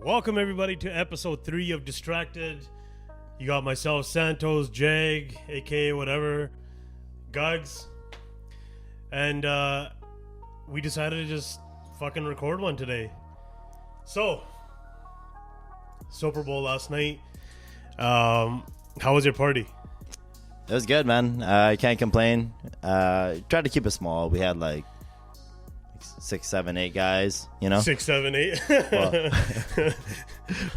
Welcome everybody to episode 3 of Distracted. You got myself, Santos, Jag, aka whatever, Gugs, and we decided to just fucking record one today. So, Super Bowl last night. How was your party? It was good, man. I can't complain. Tried to keep it small. We had like 6, 7, 8 guys, you know? 6, 7, 8. Well,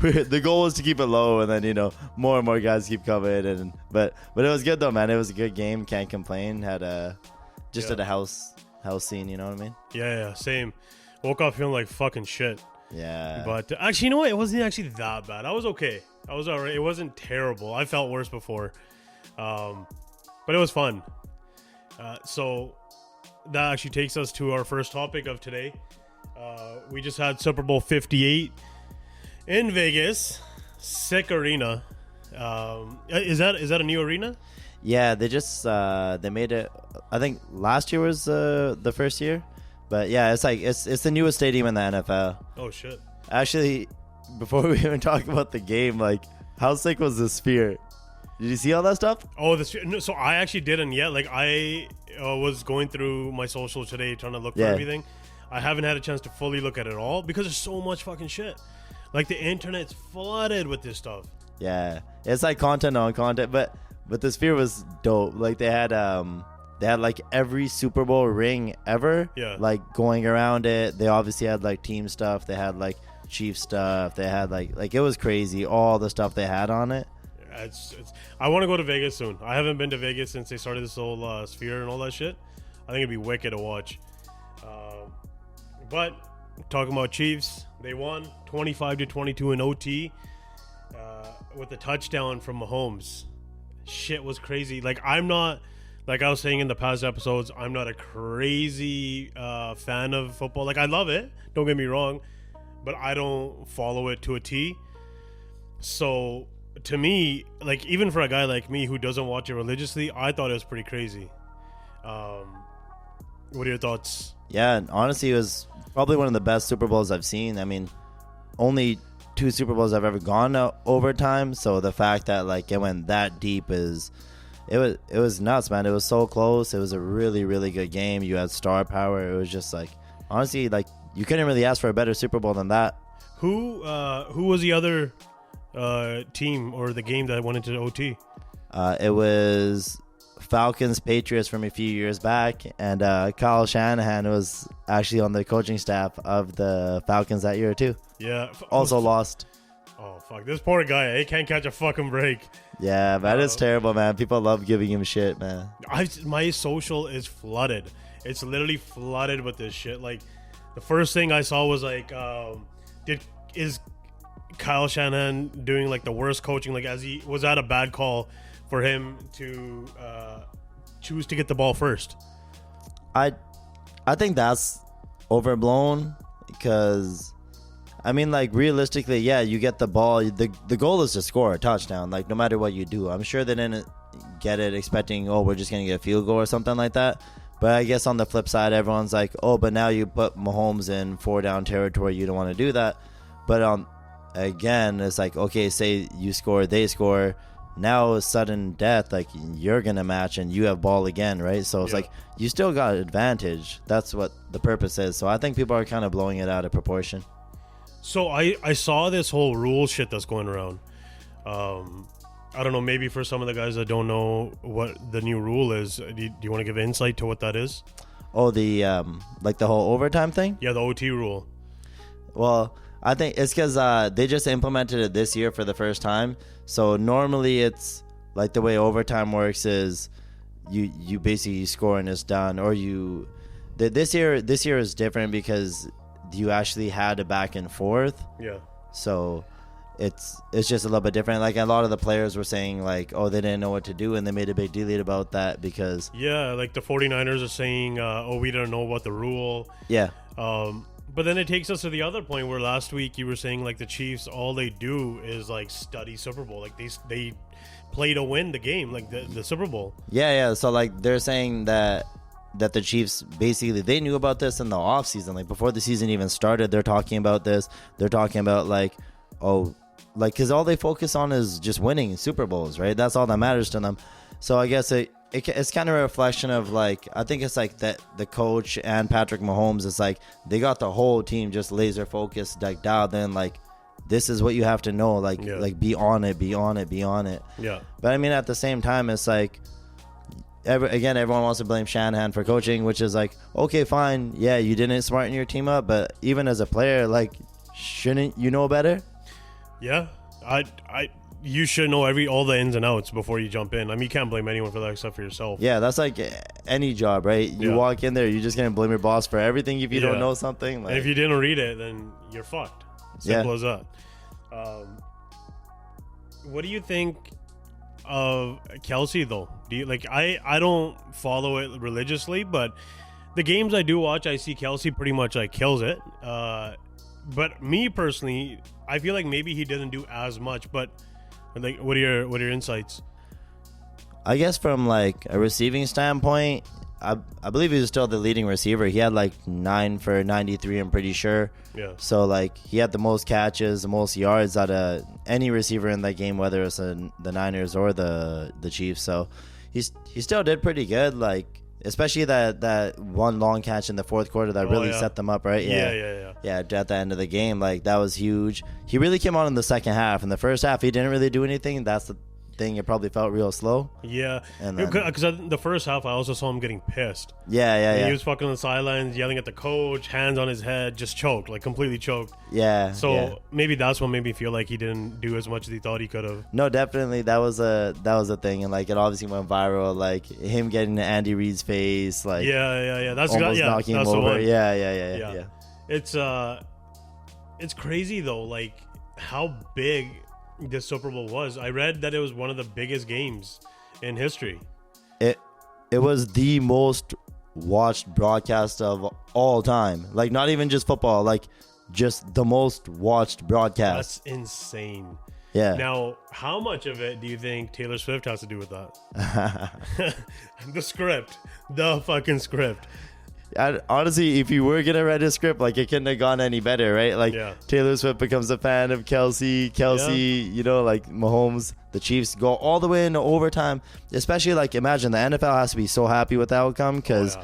the goal was to keep it low, and then, more and more guys keep coming. But it was good, though, man. It was a good game. Can't complain. Had at a house scene, you know what I mean? Yeah, same. Woke up feeling like fucking shit. Yeah. But actually, you know what? It wasn't actually that bad. I was okay. I was alright. It wasn't terrible. I felt worse before. But it was fun. So that actually takes us to our first topic of today. We just had Super Bowl 58 in Vegas. Sick arena. Is that a new arena? Yeah, they just they made it. I think last year was the first year. But yeah, it's the newest stadium in the NFL. Oh shit. Actually, before we even talk about the game, like, how sick was the Sphere? Did you see all that stuff? Oh, no, so I actually didn't yet. Like, I was going through my socials today trying to look for everything. I haven't had a chance to fully look at it all because there's so much fucking shit. Like, the internet's flooded with this stuff. Yeah, it's like content on content, but the Sphere was dope. Like, they had like every Super Bowl ring ever. Yeah. Like, going around it. They obviously had like team stuff. They had like Chief stuff. They had like it was crazy. All the stuff they had on it. I want to go to Vegas soon. I haven't been to Vegas since they started this whole Sphere and all that shit. I think it'd be wicked to watch. But talking about Chiefs, they won 25-22 in OT with a touchdown from Mahomes. Shit was crazy. Like, I'm not, like I was saying in the past episodes, I'm not a crazy fan of football. Like, I love it, don't get me wrong, but I don't follow it to a T. So to me, like, even for a guy like me who doesn't watch it religiously, I thought it was pretty crazy. What are your thoughts? Yeah, honestly, it was probably one of the best Super Bowls I've seen. I mean, only 2 Super Bowls I've ever gone to overtime, so the fact that like it went that deep it was nuts, man. It was so close. It was a really, really good game. You had star power. It was just like, honestly, like, you couldn't really ask for a better Super Bowl than that. Who was the other team or the game that went into OT? It was Falcons Patriots from a few years back, and Kyle Shanahan was actually on the coaching staff of the Falcons that year too. Yeah. Also lost. Oh fuck, this poor guy, he can't catch a fucking break. Yeah, that is terrible, man. People love giving him shit, man. My social is flooded. It's literally flooded with this shit. Like, the first thing I saw was like, is Kyle Shanahan doing like the worst coaching? Like, was that a bad call for him to choose to get the ball first? I think that's overblown because, I mean, like, realistically, yeah, you get the ball. The goal is to score a touchdown, like, no matter what you do. I'm sure they didn't get it expecting, we're just going to get a field goal or something like that. But I guess on the flip side, everyone's like, but now you put Mahomes in 4-down territory. You don't want to do that. But again, it's like, okay, say you score, they score. Now sudden death, like, you're going to match and you have ball again, right? So it's like, you still got advantage. That's what the purpose is. So I think people are kind of blowing it out of proportion. So I saw this whole rule shit that's going around. I don't know, maybe for some of the guys that don't know what the new rule is, do you want to give insight to what that is? Oh, the like the whole overtime thing? Yeah, the OT rule. Well, I think it's because they just implemented it this year for the first time. So normally it's like the way overtime works is you basically score and it's done. Or this year is different because you actually had a back and forth. Yeah. So it's just a little bit different. Like, a lot of the players were saying like, they didn't know what to do, and they made a big deal about that because like the 49ers are saying, we don't know about the rule. Yeah. But then it takes us to the other point where last week you were saying like the Chiefs, all they do is like study Super Bowl. Like they play to win the game, like the Super Bowl. Yeah. So like they're saying that the Chiefs, basically, they knew about this in the offseason. Like, before the season even started, they're talking about this. They're talking about, like, oh, like, because all they focus on is just winning Super Bowls, right? That's all that matters to them. So I guess it's kind of a reflection of, like, I think it's like that the coach and Patrick Mahomes, it's like they got the whole team just laser focused, like dialed in, like, this is what you have to know, like, like be on it. Yeah. But I mean, at the same time, it's like, everyone wants to blame Shanahan for coaching, which is like, okay, fine. Yeah, you didn't smarten your team up, but even as a player, like, shouldn't you know better? Yeah. You should know all the ins and outs before you jump in. I mean, you can't blame anyone for that except for yourself. Yeah, that's like any job, right? You walk in there, you're just going to blame your boss for everything if you don't know something. Like, and if you didn't read it, then you're fucked. Simple as that. What do you think of Kelsey, though? Do you like? I don't follow it religiously, but the games I do watch, I see Kelsey pretty much like kills it. But me personally, I feel like maybe he doesn't do as much. But like, what are your insights? I guess from like a receiving standpoint, I believe he was still the leading receiver. He had like 9 for 93, I'm pretty sure. Yeah. So like he had the most catches, the most yards out of any receiver in that game, whether it's the Niners or the Chiefs. So he still did pretty good. Like, especially that one long catch in the fourth quarter that really set them up, right? Yeah. At the end of the game, like, that was huge. He really came on in the second half. In the first half, he didn't really do anything. That's the thing. It probably felt real slow. Yeah. And because the first half, I also saw him getting pissed. Yeah. He was fucking on the sidelines, yelling at the coach, hands on his head, just choked, like completely choked. Yeah. So maybe that's what made me feel like he didn't do as much as he thought he could have. No, definitely that was a thing, and like it obviously went viral. Like him getting to Andy Reid's face, like That's almost knocking him that's over. Yeah. It's crazy though, like how big this Super Bowl was. I read that it was one of the biggest games in history. It was the most watched broadcast of all time. Like, not even just football, like just the most watched broadcast. That's insane. Yeah. Now, how much of it do you think Taylor Swift has to do with that? The fucking script. Honestly, if you were gonna write a script, like, it couldn't have gone any better, right? Like, Taylor Swift becomes a fan of Kelsey, you know, like Mahomes, the Chiefs go all the way into overtime. Especially, like, imagine the NFL has to be so happy with the outcome, because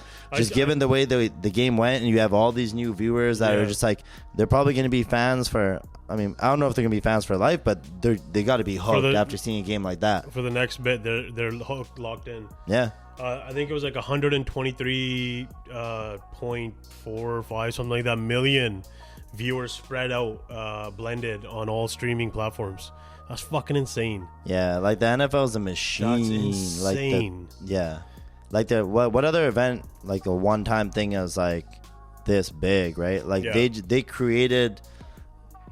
given the way the game went, and you have all these new viewers that are just like, they're probably gonna be fans for, I mean, I don't know if they're gonna be fans for life, but they got to be hooked after seeing a game like that. For the next bit, they're hooked, locked in. Yeah. I think it was like 123.45 something like that million viewers spread out, blended on all streaming platforms. That's fucking insane. Yeah, like the NFL is a machine. That's insane. Like what other event, like a one-time thing is like this big, right? Like they created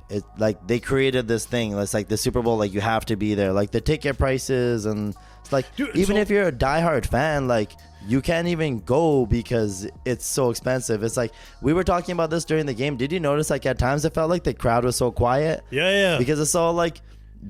it, like they created this thing. It's like the Super Bowl, like you have to be there. Like the ticket prices, and it's like, dude, even if you're a diehard fan, like you can't even go because it's so expensive. It's like, we were talking about this during the game. Did you notice, like, at times it felt like the crowd was so quiet? Yeah. Because it's all like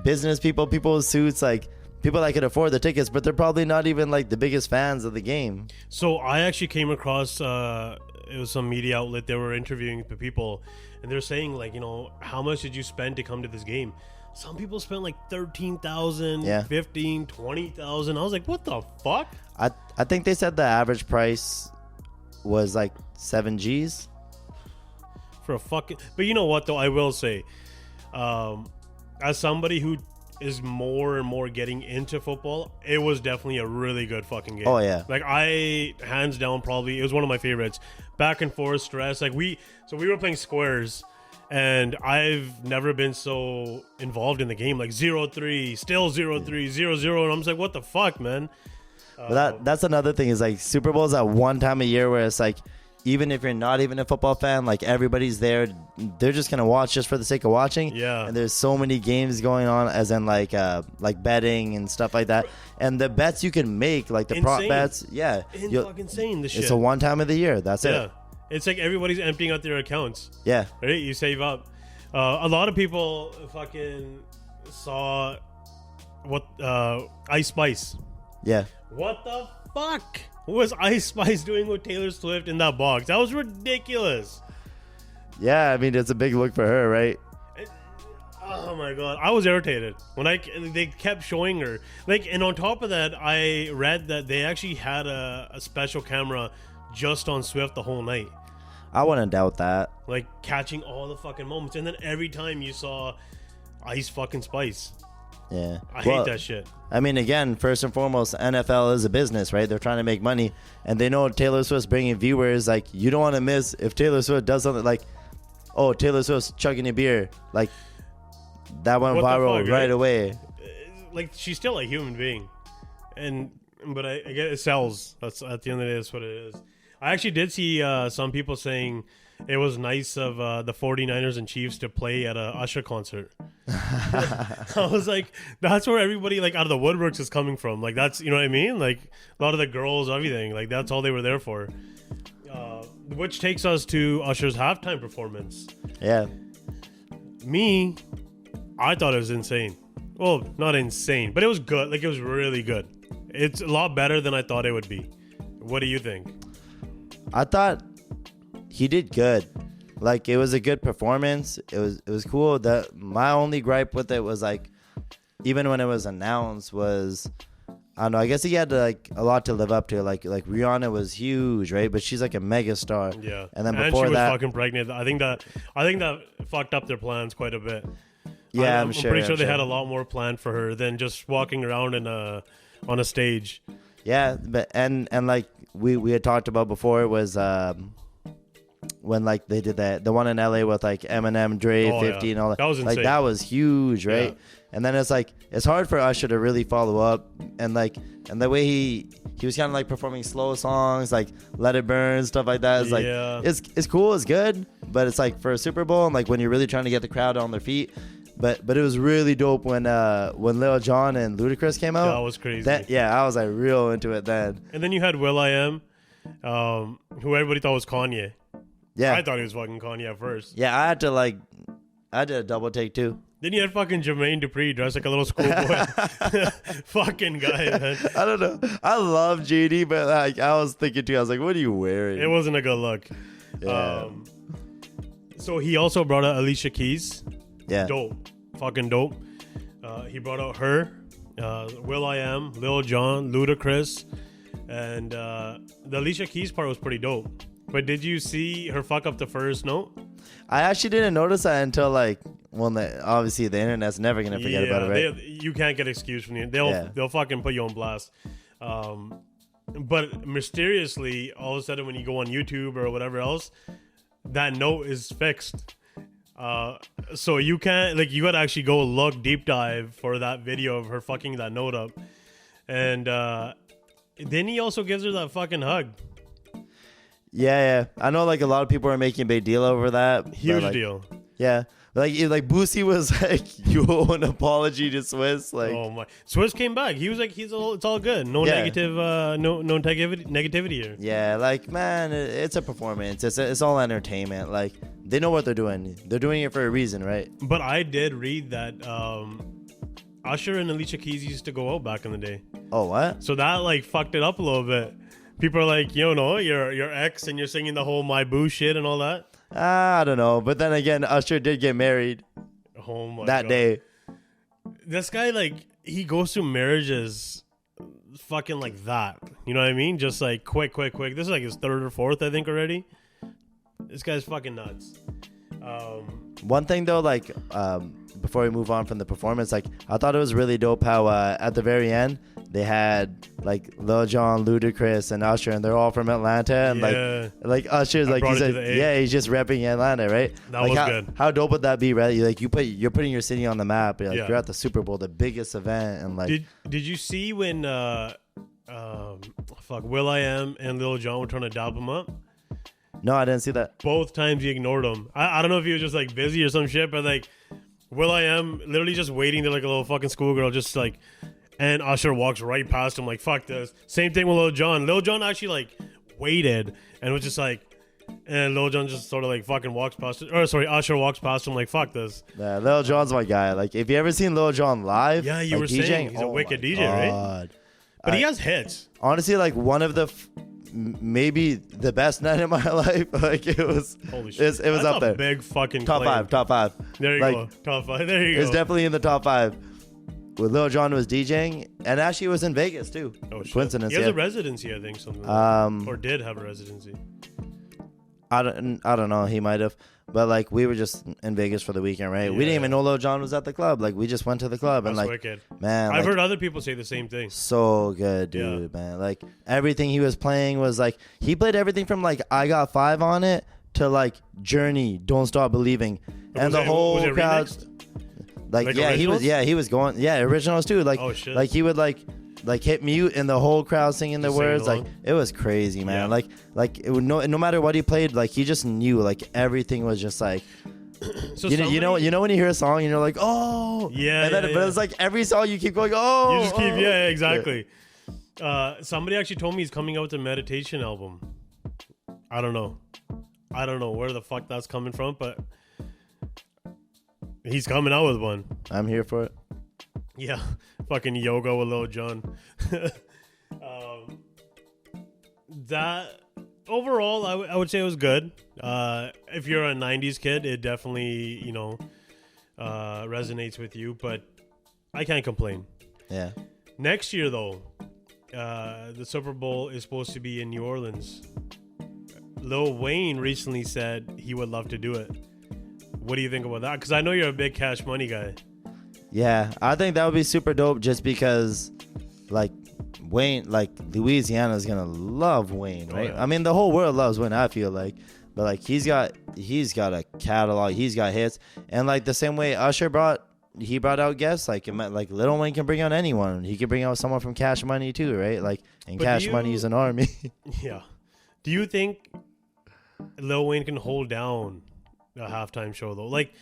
business people with suits, like people that could afford the tickets, but they're probably not even like the biggest fans of the game. So I actually came across it was some media outlet. They were interviewing the people, and they're saying, like, you know, how much did you spend to come to this game? Some people spent like 13,000, 15, 20,000. I was like, what the fuck? I think they said the average price was like 7 G's for a fucking. But you know what though, I will say, as somebody who is more and more getting into football, it was definitely a really good fucking game. Oh yeah. Like, I hands down probably, it was one of my favorites. Back and forth stress. Like, we were playing squares, and I've never been so involved in the game. Like 0-3, still 0-3, 0-0, and I'm just like, what the fuck, man? But that's another thing, is like Super Bowl's at one time a year where it's like, even if you're not even a football fan, like everybody's there, they're just gonna watch just for the sake of watching. Yeah. And there's so many games going on, as in like betting and stuff like that. And the bets you can make, like the prop bets, fucking insane. This shit. It's a one time of the year. That's it. It's like everybody's emptying out their accounts. Yeah. Right? You save up. A lot of people fucking saw what Ice Spice. Yeah. What the fuck was Ice Spice doing with Taylor Swift in that box? That was ridiculous. Yeah, I mean, it's a big look for her, right? Oh my god, I was irritated when they kept showing her. Like, and on top of that, I read that they actually had a special camera just on Swift the whole night, I wouldn't doubt that. like catching all the fucking moments. And then every time you saw Ice fucking Spice, Yeah. I hate that shit. I mean, again, first and foremost, NFL is a business, right? They're trying to make money, and they know Taylor Swift's bringing viewers. Like, you don't want to miss if Taylor Swift does something like, oh, Taylor Swift's chugging a beer, like that went What the viral fuck, right away. Like, she's still a human being, but I guess it sells. That's at the end of the day, that's what it is. I actually did see some people saying it was nice of the 49ers and Chiefs to play at a Usher concert. I was like, that's where everybody like out of the woodworks is coming from. Like, that's, you know what I mean? Like, a lot of the girls, everything. Like, that's all they were there for. Which takes us to Usher's halftime performance. Yeah. Me, I thought it was insane. Well, not insane, but it was good. Like, it was really good. It's a lot better than I thought it would be. What do you think? I thought he did good. Like, it was a good performance. It was cool. That my only gripe with it was like, even when it was announced, was I don't know. I guess he had like a lot to live up to. Like Rihanna was huge, right? But she's like a mega star. Yeah. And then she before was that, fucking pregnant. I think that fucked up their plans quite a bit. yeah, I'm sure. pretty sure I'm they had a lot more planned for her than just walking around on a stage. Yeah, but and like we had talked about before, it was when like they did the one in LA with like Eminem, Dre, 50 and all that. That was insane. Like, that was huge, right? Yeah. And then it's like it's hard for Usher to really follow up, and the way he was kind of like performing slow songs like Let It Burn, stuff like that. It's like it's cool, it's good, but it's like for a Super Bowl and like when you're really trying to get the crowd on their feet. But it was really dope when Lil Jon and Ludacris came out. That was crazy. I was like real into it then. And then you had will.i.am, who everybody thought was Kanye. Yeah, I thought he was fucking Kanye at first. yeah, I did a double take too. Then you had fucking Jermaine Dupri dressed like a little schoolboy. Fucking guy, man. I don't know. I love JD, but like I was thinking too. I was like, what are you wearing? It wasn't a good look. Yeah. So he also brought out Alicia Keys. Yeah. Dope. Fucking dope. He brought out her, will.i.am, Lil Jon, Ludacris, and the Alicia Keys part was pretty dope. But did you see her fuck up the first note? I actually didn't notice that until like, well, obviously the internet's never gonna forget about it, right? You can't get excused from you. They'll fucking put you on blast. But mysteriously, all of a sudden when you go on YouTube or whatever else, that note is fixed. So you can't, like, you gotta actually go look deep dive for that video of her fucking that note up. And then he also gives her that fucking hug. Yeah. I know like a lot of people are making a big deal over that. Huge deal. Yeah. Like Boosie was like, you owe an apology to Swiss. Like, oh my, Swiss came back. He was like, it's all good. No negative, no negativity here. Yeah, like, man, it's a performance. It's all entertainment. Like, they know what they're doing. They're doing it for a reason, right? But I did read that Usher and Alicia Keys used to go out back in the day. Oh, what? So that like fucked it up a little bit. People are like, you know, your ex and you're singing the whole my boo shit and all that. I don't know. But then again, Usher did get married that day. This guy, like, he goes through marriages fucking like that. You know what I mean? Just like quick. This is like his third or fourth, I think, already. This guy's fucking nuts. One thing though, like, before we move on from the performance, like, I thought it was really dope how at the very end they had like Lil Jon, Ludacris, and Usher, and they're all from Atlanta, and like Usher's like he's just repping Atlanta, right? That like, was good. How dope would that be, right? You're putting your city on the map. You're at the Super Bowl, the biggest event, and like. Did you see when will.i.am and Lil Jon were trying to dab him up? No, I didn't see that. Both times he ignored him. I don't know if he was just like busy or some shit, but like will.i.am literally just waiting to like a little fucking schoolgirl, just like, and Usher walks right past him like, fuck this. Same thing with Lil Jon. Lil Jon actually like waited and was just like, and Lil Jon just sort of like fucking walks past it. Or sorry, Usher walks past him like, fuck this. Yeah, Lil Jon's my guy. Like, if you ever seen Lil Jon live, yeah, you like, were DJing, saying he's a wicked DJ, right? But he has hits. Honestly, like one of the maybe the best night of my life. Like it was, Holy shit. it was up there. Big fucking Top claim. five. There you go. Top 5. There you go. It's definitely in the top 5. Where Lil Jon was DJing, and actually it was in Vegas too. Oh shit. Coincidence. He has yeah. a residency, I think, something. Or did have a residency. I don't know. He might have, but like we were just in Vegas for the weekend, right? We didn't even know Lil Jon was at the club. Like we just went to the club. That's and like, wicked. man, I've like, heard other people say the same thing. so good, dude, man. Like everything he was playing was like he played everything from like I Got 5 on it to like Journey, Don't Stop Believing, and the whole crowd. Remixed? Like yeah, originals? he was going originals too. Like oh, shit. like he would like hit mute and the whole crowd singing the Just words. singing Like it was crazy, man. Yeah. Like it would no matter what he played, like he just knew like everything was just like So you know when you hear a song and you're like, oh Yeah, and then, yeah, but yeah. it's like every song you keep going, oh You just keep, oh. yeah, exactly. Somebody actually told me he's coming out with a meditation album. I don't know where the fuck that's coming from, but he's coming out with one. I'm here for it. Yeah, fucking yoga with Lil Jon. That overall, I would say it was good. If you're a '90s kid, it definitely resonates with you. But I can't complain. Yeah. Next year, though, the Super Bowl is supposed to be in New Orleans. Lil Wayne recently said he would love to do it. What do you think about that? Because I know you're a big Cash Money guy. Yeah, I think that would be super dope just because, like, Wayne, like, Louisiana's gonna love Wayne, right? yeah. I mean, the whole world loves Wayne, I feel like. But, like, he's got a catalog, he's got hits. And, like, the same way Usher brought out guests, like, Lil Wayne can bring out anyone. He can bring out someone from Cash Money, too, right? Like, and But Cash Money is an army. Yeah. Do you think Lil Wayne can hold down a halftime show, though? Like,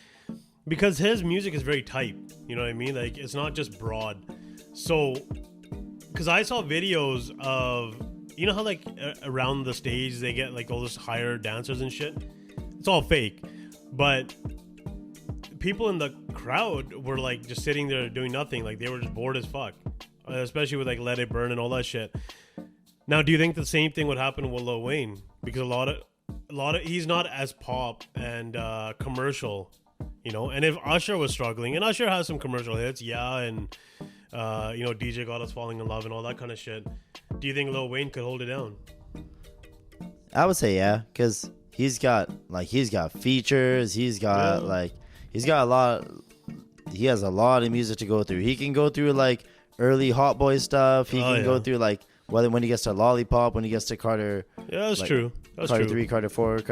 because his music is very tight, you know what I mean? Like, it's not just broad. So, because I saw videos of, you know how like around the stage they get like all this hired dancers and shit? It's all fake. But people in the crowd were like just sitting there doing nothing. Like, they were just bored as fuck. Especially with like Let It Burn and all that shit. Now, do you think the same thing would happen with Lil Wayne? Because a lot of he's not as pop and commercial, you know. And if Usher was struggling, and Usher has some commercial hits, yeah, and DJ Got Us Falling in Love and all that kind of shit. Do you think Lil Wayne could hold it down? I would say yeah, because he's got features, he's got he has a lot of music to go through. He can go through like early Hot Boy stuff. He can go through like when he gets to Lollipop, when he gets to Carter. Yeah, that's true. That's Carter true. 3, Carter 4.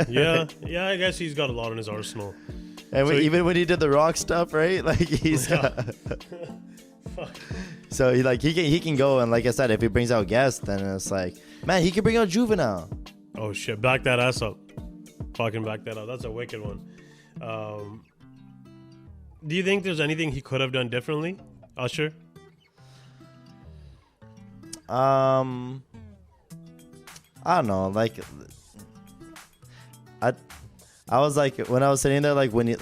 Yeah, I guess he's got a lot in his arsenal. And So even when he did the rock stuff, right? Like he's got. So he can go, and like I said, if he brings out guests, then it's like, man, he can bring out Juvenile. Oh shit! Back that ass up. Fucking back that up. That's a wicked one. Do you think there's anything he could have done differently, Usher? I don't know. Like, I was like, when I was sitting there, like when he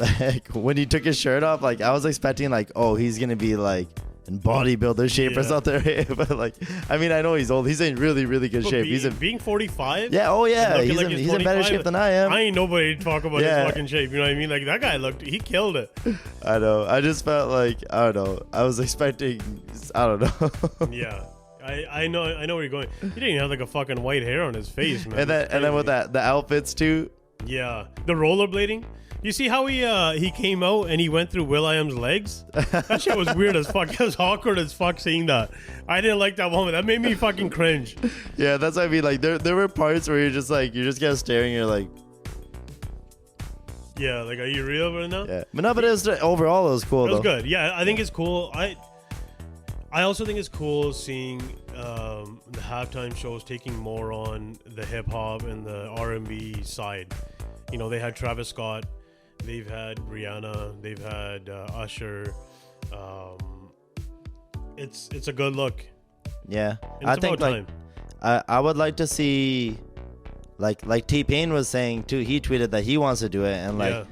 took his shirt off, like I was expecting like, oh, he's gonna be like in bodybuilder shape or something. But like, I mean, I know he's old. He's in really, really good shape. He's being 45. Yeah. Oh yeah. He's, like he's in better shape than I am. I ain't nobody to talk about his fucking shape. You know what I mean? Like that guy he killed it. I know. I just felt like, I don't know. I was expecting, I don't know. Yeah. I know where you're going. He didn't even have like a fucking white hair on his face, man. and then with the outfits too. Yeah, the rollerblading. You see how he came out and he went through Will.i.am's legs? That shit was weird as fuck. It was awkward as fuck seeing that. I didn't like that moment. That made me fucking cringe. Yeah, that's what I mean. Like there were parts where you're just kind of staring. You're like, yeah, like, are you real right now? Yeah, but no, but overall it was cool. It was good. Yeah, I think it's cool. I also think it's cool seeing the halftime shows taking more on the hip hop and the R&B side. You know, they had Travis Scott, they've had Rihanna, they've had Usher. It's a good look. Yeah, I think like I would like to see like T-Pain was saying too. He tweeted that he wants to do it, and like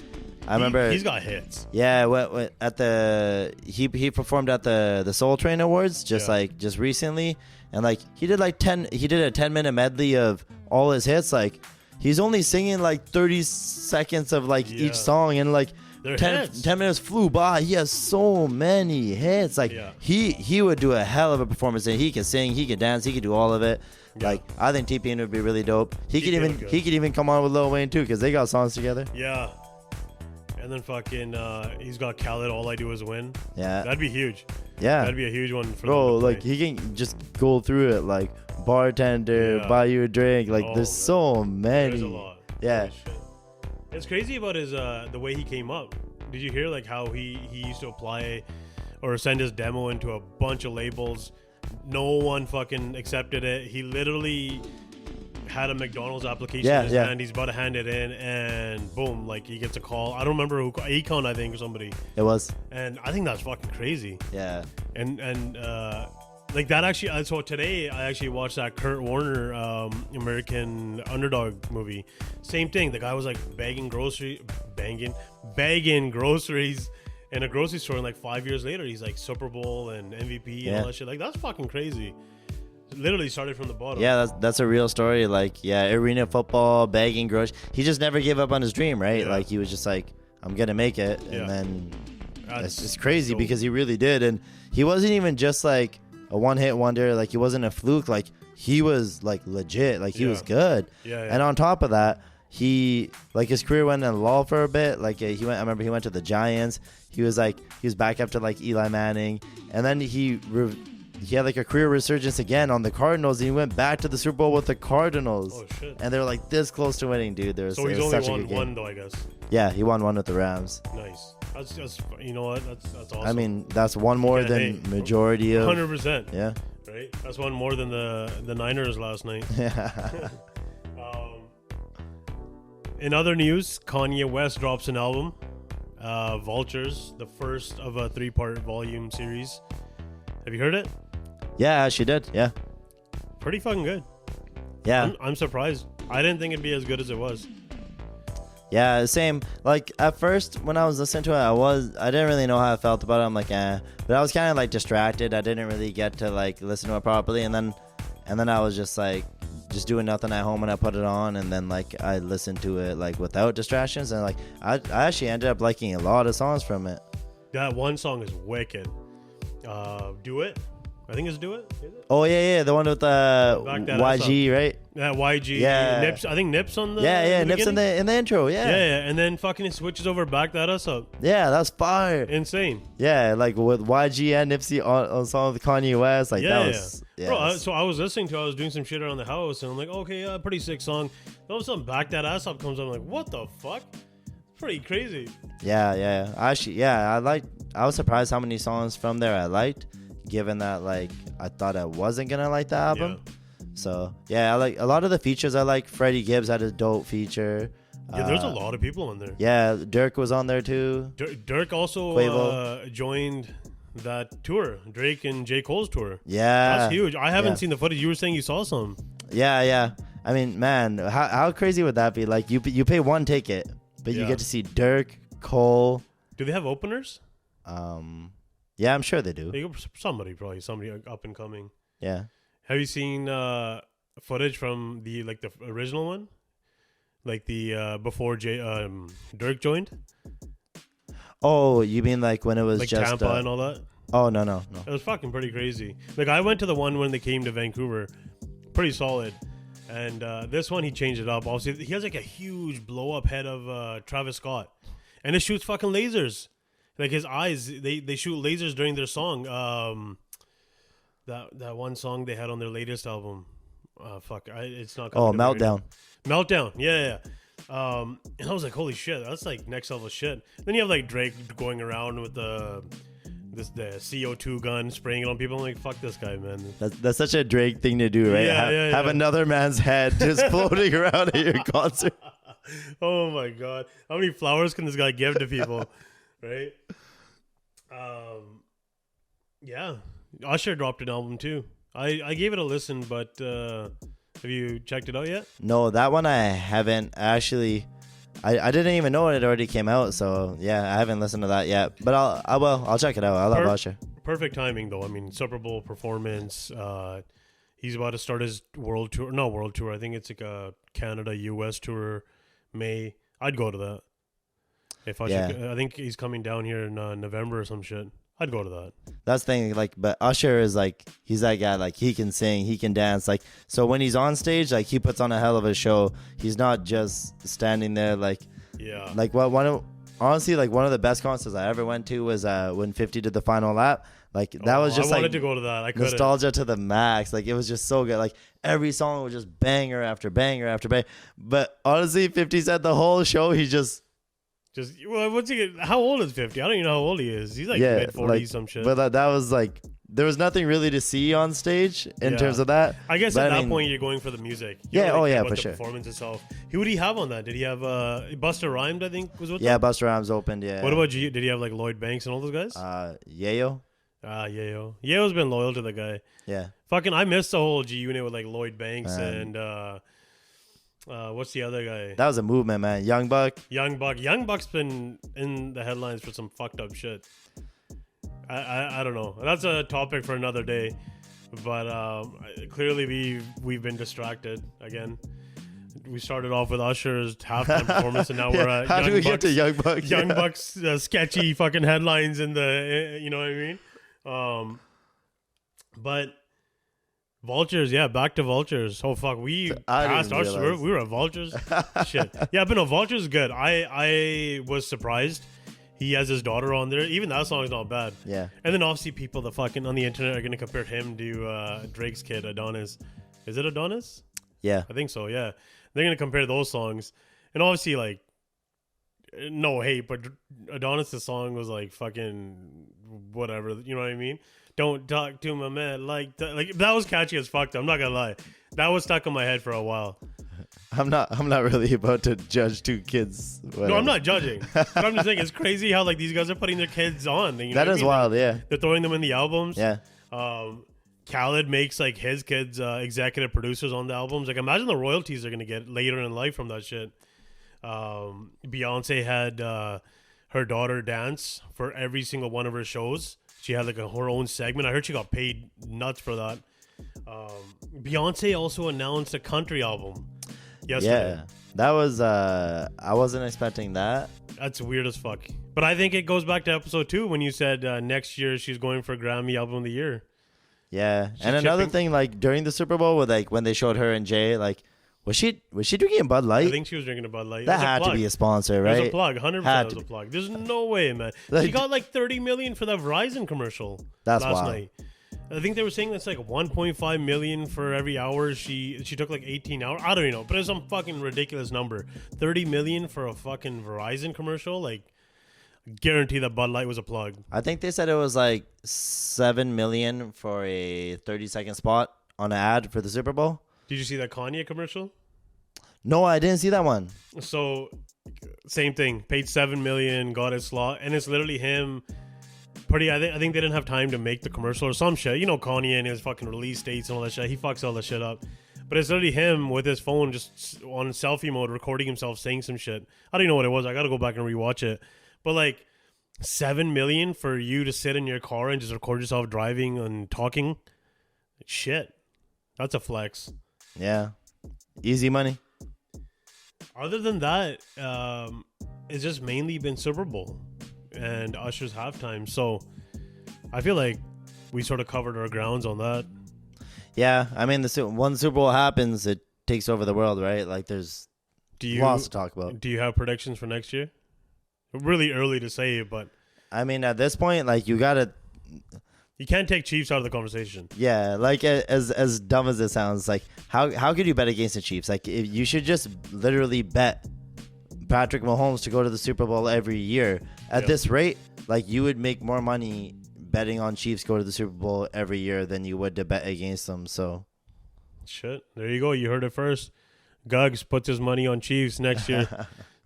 I remember he's got hits. Yeah, at the he performed at the Soul Train Awards just recently, and like he did a 10-minute medley of all his hits. Like he's only singing like 30 seconds of like each song, and like 10 minutes flew by. He has so many hits. Like he would do a hell of a performance, and he can sing, he can dance, he could do all of it. Like I think T-Pain would be really dope. He could even come on with Lil Wayne too, because they got songs together. Yeah. And then fucking he's got Khaled, All I Do Is Win. Yeah, that'd be huge. Yeah, that'd be a huge one for bro. Like he can just go through it, like bartender, buy you a drink. Like there's so many. There's a lot. Yeah, it's crazy about his the way he came up. Did you hear like how he used to apply or send his demo into a bunch of labels? No one fucking accepted it. He literally had a McDonald's application in his hand. He's about to hand it in, and boom, like he gets a call. I don't remember who, Akon, I think, or somebody. It was. And I think that's fucking crazy. Yeah. And like that actually. So today I actually watched that Kurt Warner American Underdog movie. Same thing. The guy was like bagging groceries in a grocery store, and like 5 years later, he's like Super Bowl and MVP and all that shit. Like that's fucking crazy. Literally started from the bottom. Yeah, that's a real story. Like, arena football, bagging groceries. He just never gave up on his dream, right? Like, he was just like, I'm going to make it. And then it's crazy because he really did. And he wasn't even just like a one-hit wonder. Like, he wasn't a fluke. Like, he was like legit. Like, he was good. And on top of that, his career went in a lull for a bit. Like, I remember he went to the Giants. He was back after like Eli Manning. And then he had like a career resurgence again on the Cardinals, and he went back to the Super Bowl with the Cardinals. Oh shit! And they were like this close to winning, dude. So he's only won one though, I guess. Yeah, he won one with the Rams. Nice. That's you know what? That's awesome. I mean, that's one more than majority of. 100%. Yeah. Right. That's one more than the Niners last night. Yeah. In other news, Kanye West drops an album, Vultures, the first of a 3-part volume series. Have you heard it? Yeah, she did. Yeah. Pretty fucking good. Yeah. I'm surprised. I didn't think it'd be as good as it was. Yeah, same. Like at first when I was listening to it, I didn't really know how I felt about it. I'm like, but I was kind of like distracted. I didn't really get to like listen to it properly, and then I was just like doing nothing at home, and I put it on, and then like I listened to it like without distractions, and like I actually ended up liking a lot of songs from it. That one song is wicked. Do It. I think it's Do It. Is it? Oh yeah, the one with YG, right? Yeah, YG. Yeah. Nips. I think Nips on the. Yeah, Nips in the intro. Yeah. Yeah, and then fucking it switches over, Back That Us Up. Yeah, that's fire. Insane. Yeah, like with YG and Nipsey on song with Kanye West, like that was. Yeah. Bro, so I was doing some shit around the house, and I'm like, okay, pretty sick song. All of a sudden, Back That Ass Up comes on. I'm like, what the fuck? It's pretty crazy. Yeah. Actually, I was surprised how many songs from there I liked, given that like I thought I wasn't gonna like the album. So I like a lot of the features. I like Freddie Gibbs had a dope feature. Yeah, there's a lot of people on there. Yeah, Dirk was on there too. Dirk also joined that tour, Drake and J. Cole's tour. Yeah, that's huge. I haven't seen the footage. You were saying you saw some. Yeah. I mean, man, how crazy would that be? Like you pay one ticket, but you get to see Dirk, Cole. Do they have openers? Yeah, I'm sure they do. Somebody up and coming. Yeah. Have you seen footage from the original one, like the before Dirk joined? Oh, you mean like when it was like just Tampa and all that? Oh no. It was fucking pretty crazy. Like I went to the one when they came to Vancouver, pretty solid. And this one he changed it up. Obviously, he has like a huge blow up head of Travis Scott, and it shoots fucking lasers. Like his eyes, they shoot lasers during their song. That one song they had on their latest album. It's not. Oh, Meltdown. Meltdown. Yeah. And I was like, holy shit, that's like next level shit. Then you have like Drake going around with the CO2 gun, spraying it on people. I'm like, fuck this guy, man. That's such a Drake thing to do, right? Have another man's head just floating around at your concert. Oh my god, how many flowers can this guy give to people? Right? Yeah. Usher dropped an album too. I gave it a listen, but have you checked it out yet? No, that one I haven't. Actually, I didn't even know it already came out. So yeah, I haven't listened to that yet. But I'll check it out. I love Usher. Perfect timing though. I mean, Super Bowl performance. He's about to start his world tour. No, world tour. I think it's like a Canada, US tour. May. I'd go to that. If I think he's coming down here in November or some shit. I'd go to that. That's the thing, like, but Usher is like, he's that guy, like, he can sing, he can dance, like, so when he's on stage, like, he puts on a hell of a show. He's not just standing there, like, yeah. Like, honestly, like, one of the best concerts I ever went to was when 50 did the final lap. Like, that was just, I wanted like, to go to that. I couldn't. Nostalgia to the max. Like, it was just so good. Like, every song was just banger after banger after banger. But honestly, 50 Cent, the whole show, he just well, what's he? How old is 50? I don't even know how old he is. He's like mid 40s, like, some shit. But that was like, there was nothing really to see on stage in terms of that. I guess at that point you're going for the music. You for sure. Performance itself. Who did he have on that? Did he have Busta Rhymes? I think was with. Yeah, Busta Rhymes opened. Yeah. What about G? Did he have like Lloyd Banks and all those guys? Yayo. Yayo. Yayo's been loyal to the guy. Yeah. Fucking, I missed the whole G Unit with like Lloyd Banks and. What's the other guy? That was a movement, man. Young Buck. Young Buck's been in the headlines for some fucked up shit. I don't know. That's a topic for another day. But clearly we've been distracted again. We started off with Usher's halftime performance, and now we're at How do we get to Young Buck? Young Buck's sketchy fucking headlines in the, you know what I mean? But Vultures, back to Vultures. Oh fuck, we passed Usher. We were at Vultures. Shit. Yeah, but no, Vultures is good. I was surprised. He has his daughter on there. Even that song is not bad. Yeah. And then obviously people that fucking on the internet are gonna compare him to Drake's kid, Adonis. Is it Adonis? Yeah. I think so, yeah. They're gonna compare those songs. And obviously like no hate, but Adonis' song was like fucking whatever, you know what I mean? Don't talk to my man like that. Like, that was catchy as fuck. I'm not gonna lie. That was stuck in my head for a while. I'm not really about to judge two kids. Whatever. No, I'm not judging. But I'm just saying it's crazy how like these guys are putting their kids on. You know that is wild, yeah. They're throwing them in the albums. Yeah. Khaled makes like his kids executive producers on the albums. Like, imagine the royalties they're gonna get later in life from that shit. Beyonce had her daughter dance for every single one of her shows. She had like her own segment. I heard she got paid nuts for that. Beyonce also announced a country album yesterday. Yeah, that was I wasn't expecting that. That's weird as fuck. But I think it goes back to episode 2 when you said next year she's going for Grammy Album of the Year. Yeah, and another thing, like during the Super Bowl, with like when they showed her and Jay, like was she drinking Bud Light? I think she was drinking a Bud Light. That had to be a sponsor, right? It was a plug. 100% was a plug. There's no way, man. Like, she got like $30 million for that Verizon commercial last night. I think they were saying that's like $1.5 million for every hour she took like 18 hours. I don't even know, but it's some fucking ridiculous number. $30 million for a fucking Verizon commercial, like. Guarantee that Bud Light was a plug. I think they said it was like $7 million for a 30-second spot on an ad for the Super Bowl. Did you see that Kanye commercial? No, I didn't see that one. So, same thing. Paid $7 million, got his slot, and it's literally him. I think they didn't have time to make the commercial or some shit. You know, Kanye and his fucking release dates and all that shit. He fucks all that shit up. But it's literally him with his phone just on selfie mode, recording himself saying some shit. I don't even know what it was. I got to go back and rewatch it. But like $7 million for you to sit in your car and just record yourself driving and talking, shit, that's a flex. Yeah, easy money. Other than that, it's just mainly been Super Bowl and Usher's halftime. So I feel like we sort of covered our grounds on that. Yeah, I mean, when the Super Bowl happens, it takes over the world, right? Like, there's lots to talk about. Do you have predictions for next year? Really early to say, but I mean, at this point, like, you can't take Chiefs out of the conversation. Yeah, like as dumb as it sounds, like how could you bet against the Chiefs? Like, you should just literally bet Patrick Mahomes to go to the Super Bowl every year. At this rate, like, you would make more money betting on Chiefs go to the Super Bowl every year than you would to bet against them. So, shit, there you go. You heard it first. Guggs puts his money on Chiefs next year.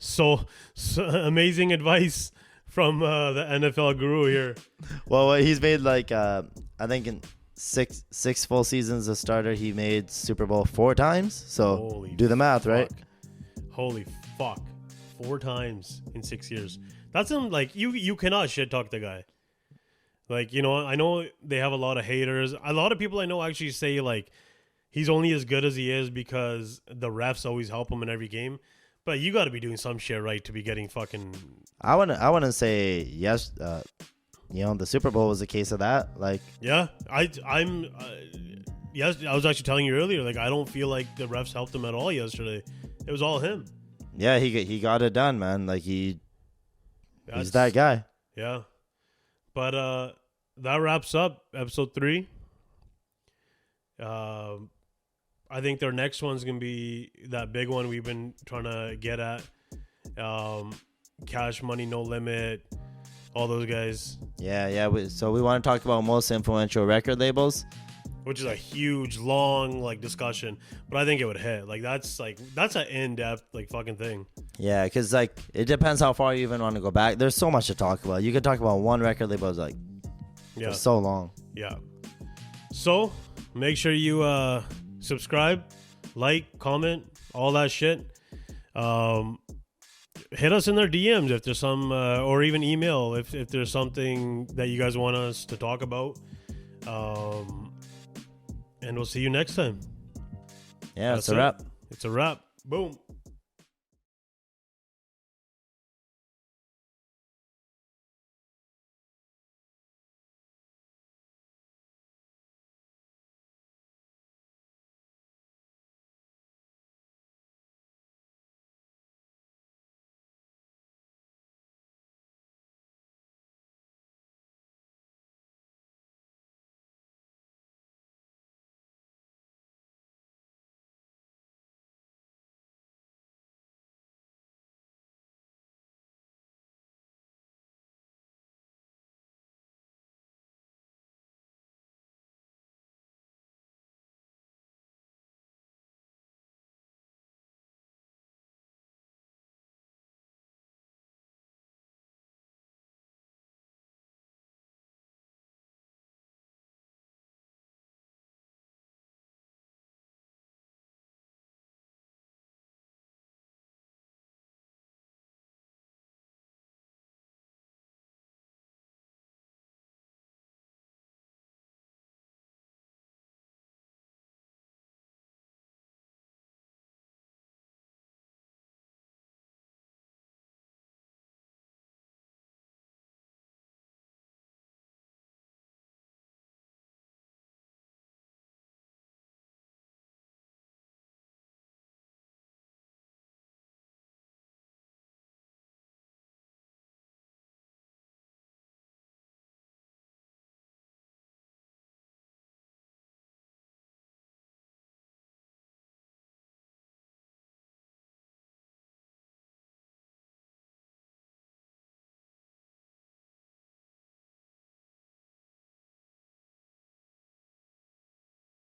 So amazing advice from the NFL guru here. Well, he's made like I think in six full seasons as starter, he made Super Bowl 4 times. So do the math, right? Holy fuck, 4 times in 6 years. That's him. Like you cannot shit talk the guy. Like, you know, I know they have a lot of haters. A lot of people I know actually say like he's only as good as he is because the refs always help him in every game. But you got to be doing some shit right to be getting fucking. I wouldn't say yes. You know, the Super Bowl was a case of that. Like, yeah, I'm. Yes, I was actually telling you earlier. Like, I don't feel like the refs helped him at all yesterday. It was all him. Yeah, he got it done, man. Like he's that guy. Yeah, but that wraps up episode 3. I think their next one's gonna be that big one we've been trying to get at. Cash Money, No Limit, all those guys. Yeah. So we want to talk about most influential record labels, which is a huge, long like discussion. But I think it would hit. Like that's an in-depth like fucking thing. Yeah, because like it depends how far you even want to go back. There's so much to talk about. You could talk about one record label is like for so long. Yeah. So make sure you subscribe, like, comment, all that shit. Hit us in their DMs if there's some, or even email if there's something that you guys want us to talk about. And we'll see you next time. Yeah, it's a wrap. It's a wrap. Boom.